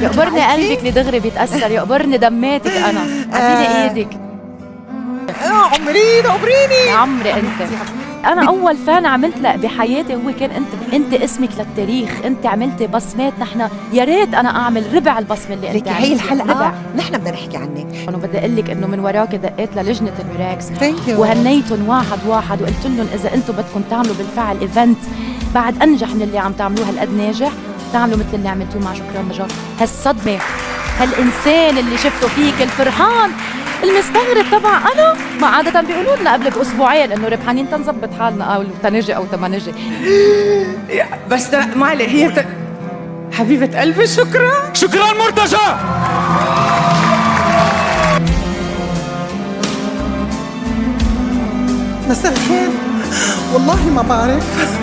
يقبرني قلبك اللي دغري بيتأثر، يقبرني دماتك أنا. عطيني إيدك عمري دبريني يا عمري. أنت أنا أول فان عملت لك بحياتي هو كان أنت اسمك للتاريخ، أنت عملتي بصمات. نحن يا ريت أنا أعمل ربع البصمة اللي أنت عملتيها. هي الحلقة ربع. نحن بدنا نحكي عنك. أنا بدي أقول لك إنه من وراك دقيت للجنة الوراكس وهنيتهم واحد وقلت لهم إذا أنتم بدكم تعملوا بالفعل إيفنت بعد أنجح من اللي عم تعملوه هالقد ناجح، تعملوا مثل اللي عملتوه مع شكرا نجار. هالصدمة، هالإنسان اللي شفته فيك الفرحان المستغرب تبع أنا، ما عادة بيقولوا لنا قبل بأسبوعين إنه ربحانين تنظبط حالنا أو تنجي أو تمنجي. بس معلي هي حبيبة قلبي. شكرا مرتجى. مساء الخير. والله ما بعرف